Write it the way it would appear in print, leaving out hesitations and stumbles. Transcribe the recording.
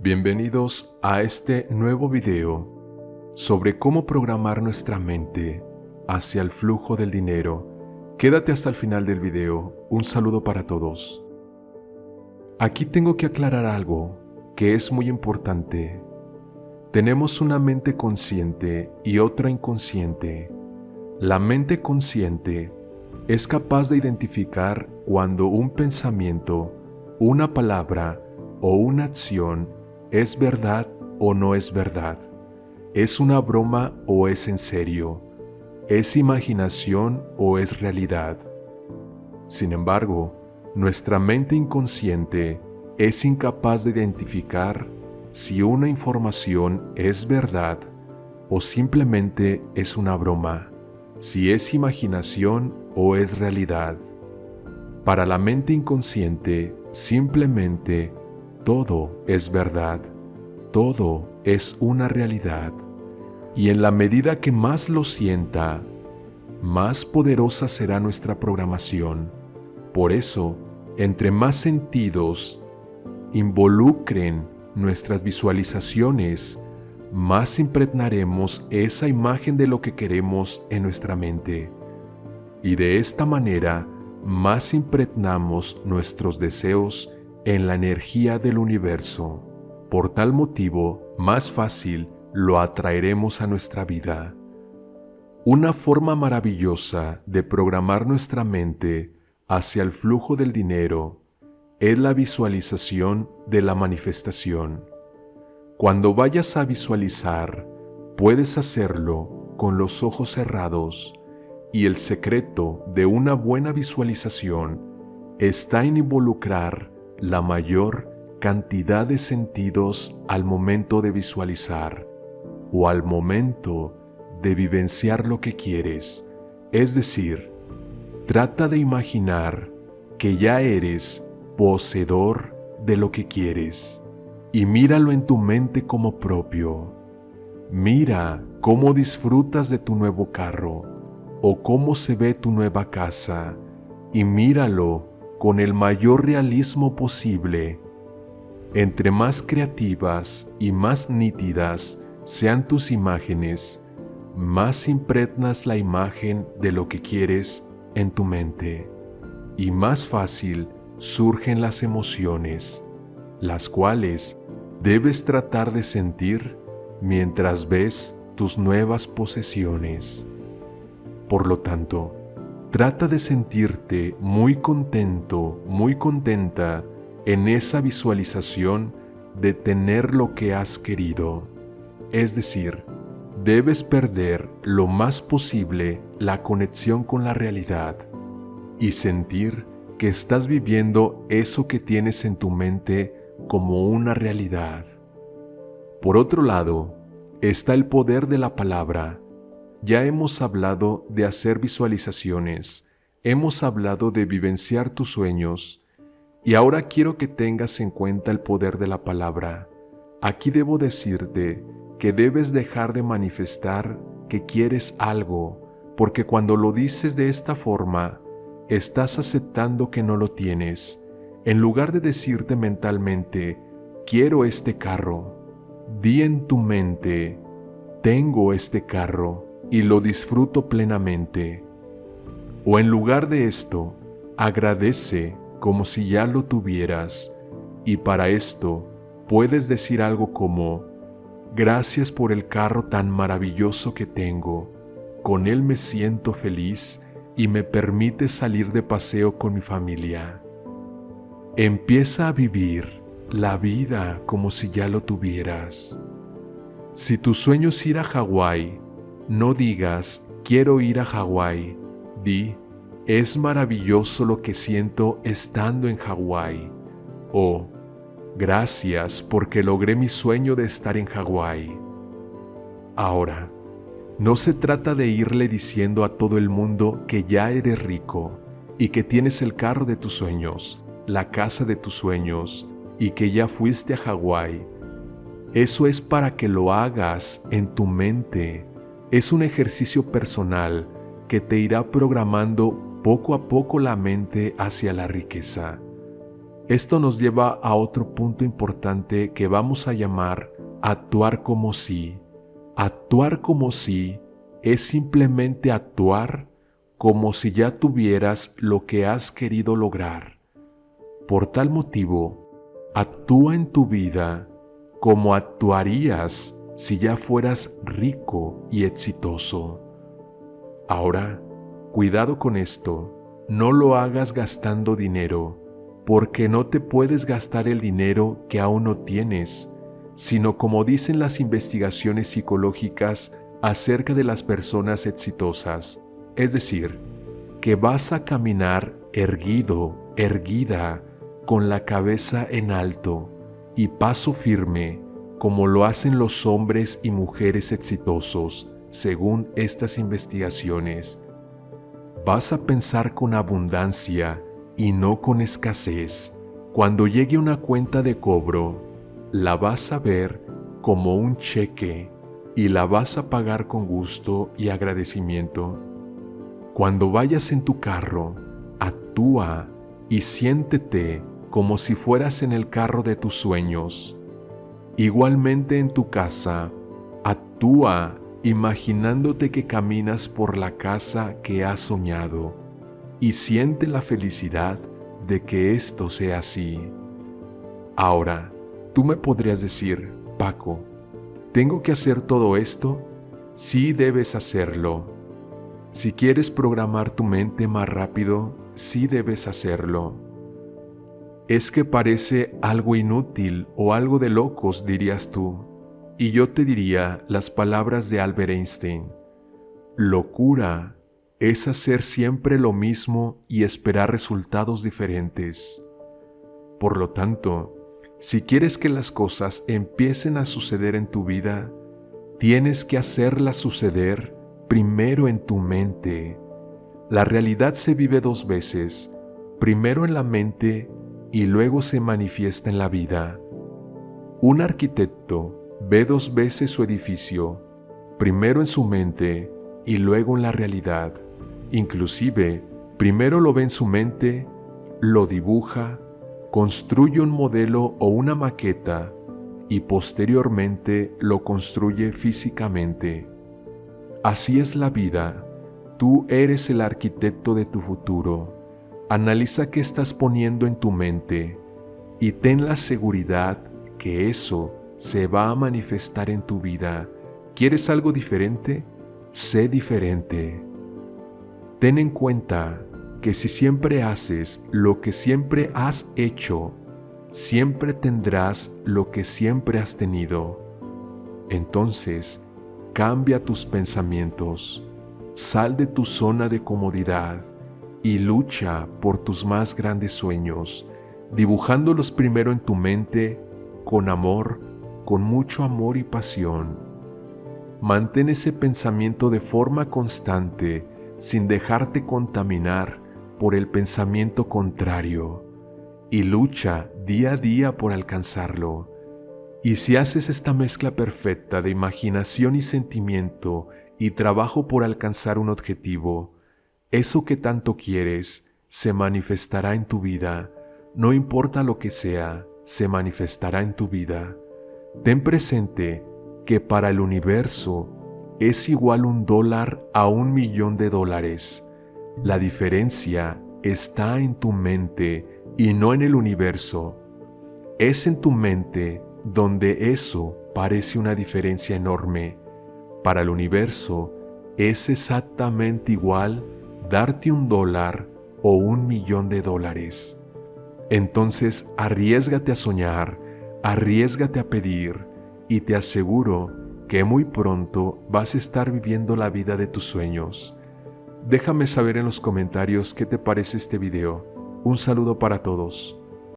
Bienvenidos a este nuevo video sobre cómo programar nuestra mente hacia el flujo del dinero. Quédate hasta el final del video. Un saludo para todos. Aquí tengo que aclarar algo que es muy importante. Tenemos una mente consciente y otra inconsciente. La mente consciente es capaz de identificar cuando un pensamiento, una palabra o una acción es verdad o no es verdad, es una broma o es en serio, es imaginación o es realidad. Sin embargo, nuestra mente inconsciente es incapaz de identificar si una información es verdad o simplemente es una broma, si es imaginación o es realidad. Para la mente inconsciente, simplemente todo es verdad, todo es una realidad, y en la medida que más lo sienta, más poderosa será nuestra programación. Por eso, entre más sentidos involucren nuestras visualizaciones, más impregnaremos esa imagen de lo que queremos en nuestra mente. Y de esta manera, más impregnamos nuestros deseos en la energía del universo. Por tal motivo, más fácil lo atraeremos a nuestra vida. Una forma maravillosa de programar nuestra mente hacia el flujo del dinero es la visualización de la manifestación. Cuando vayas a visualizar, puedes hacerlo con los ojos cerrados, y el secreto de una buena visualización está en involucrar la mayor cantidad de sentidos al momento de visualizar o al momento de vivenciar lo que quieres. Es decir, trata de imaginar que ya eres poseedor de lo que quieres y míralo en tu mente como propio. Mira cómo disfrutas de tu nuevo carro o cómo se ve tu nueva casa y míralo con el mayor realismo posible. Entre más creativas y más nítidas sean tus imágenes, más impregnas la imagen de lo que quieres en tu mente, y más fácil surgen las emociones, las cuales debes tratar de sentir mientras ves tus nuevas posesiones. Por lo tanto, trata de sentirte muy contento, muy contenta en esa visualización de tener lo que has querido. Es decir, debes perder lo más posible la conexión con la realidad y sentir que estás viviendo eso que tienes en tu mente como una realidad. Por otro lado, está el poder de la palabra. Ya hemos hablado de hacer visualizaciones, hemos hablado de vivenciar tus sueños, y ahora quiero que tengas en cuenta el poder de la palabra. Aquí debo decirte que debes dejar de manifestar que quieres algo, porque cuando lo dices de esta forma, estás aceptando que no lo tienes. En lugar de decirte mentalmente, quiero este carro, di en tu mente, tengo este carro y lo disfruto plenamente. O en lugar de esto, agradece como si ya lo tuvieras, y para esto puedes decir algo como: gracias por el carro tan maravilloso que tengo, con él me siento feliz y me permite salir de paseo con mi familia. Empieza a vivir la vida como si ya lo tuvieras. Si tu sueño es ir a Hawái, no digas quiero ir a Hawái, di es maravilloso lo que siento estando en Hawái, o gracias porque logré mi sueño de estar en Hawái. Ahora, no se trata de irle diciendo a todo el mundo que ya eres rico y que tienes el carro de tus sueños, la casa de tus sueños y que ya fuiste a Hawái. Eso es para que lo hagas en tu mente. Es un ejercicio personal que te irá programando poco a poco la mente hacia la riqueza. Esto nos lleva a otro punto importante que vamos a llamar actuar como si. Actuar como si es simplemente actuar como si ya tuvieras lo que has querido lograr. Por tal motivo, actúa en tu vida como actuarías si ya fueras rico y exitoso. Ahora, cuidado con esto, no lo hagas gastando dinero, porque no te puedes gastar el dinero que aún no tienes, sino como dicen las investigaciones psicológicas acerca de las personas exitosas, es decir, que vas a caminar erguido, erguida, con la cabeza en alto y paso firme, como lo hacen los hombres y mujeres exitosos, según estas investigaciones. Vas a pensar con abundancia y no con escasez. Cuando llegue una cuenta de cobro, la vas a ver como un cheque y la vas a pagar con gusto y agradecimiento. Cuando vayas en tu carro, actúa y siéntete como si fueras en el carro de tus sueños. Igualmente en tu casa, actúa imaginándote que caminas por la casa que has soñado y siente la felicidad de que esto sea así. Ahora, tú me podrías decir, Paco, ¿tengo que hacer todo esto? Sí, debes hacerlo. Si quieres programar tu mente más rápido, sí debes hacerlo. Es que parece algo inútil o algo de locos, dirías tú. Y yo te diría las palabras de Albert Einstein. Locura es hacer siempre lo mismo y esperar resultados diferentes. Por lo tanto, si quieres que las cosas empiecen a suceder en tu vida, tienes que hacerlas suceder primero en tu mente. La realidad se vive dos veces, primero en la mente y luego se manifiesta en la vida. Un arquitecto ve dos veces su edificio, primero en su mente y luego en la realidad. Inclusive, primero lo ve en su mente, lo dibuja, construye un modelo o una maqueta y posteriormente lo construye físicamente. Así es la vida. Tú eres el arquitecto de tu futuro. Analiza qué estás poniendo en tu mente y ten la seguridad que eso se va a manifestar en tu vida. ¿Quieres algo diferente? Sé diferente. Ten en cuenta que si siempre haces lo que siempre has hecho, siempre tendrás lo que siempre has tenido. Entonces, cambia tus pensamientos, sal de tu zona de comodidad y lucha por tus más grandes sueños, dibujándolos primero en tu mente con amor, con mucho amor y pasión. Mantén ese pensamiento de forma constante, sin dejarte contaminar por el pensamiento contrario, y lucha día a día por alcanzarlo. Y si haces esta mezcla perfecta de imaginación y sentimiento y trabajo por alcanzar un objetivo, eso que tanto quieres se manifestará en tu vida. No importa lo que sea, se manifestará en tu vida. Ten presente que para el universo es igual $1 a $1.000.000. La diferencia está en tu mente y no en el universo. Es en tu mente donde eso parece una diferencia enorme. Para el universo es exactamente igual darte $1 o $1.000.000. Entonces arriésgate a soñar, arriésgate a pedir y te aseguro que muy pronto vas a estar viviendo la vida de tus sueños. Déjame saber en los comentarios qué te parece este video. Un saludo para todos.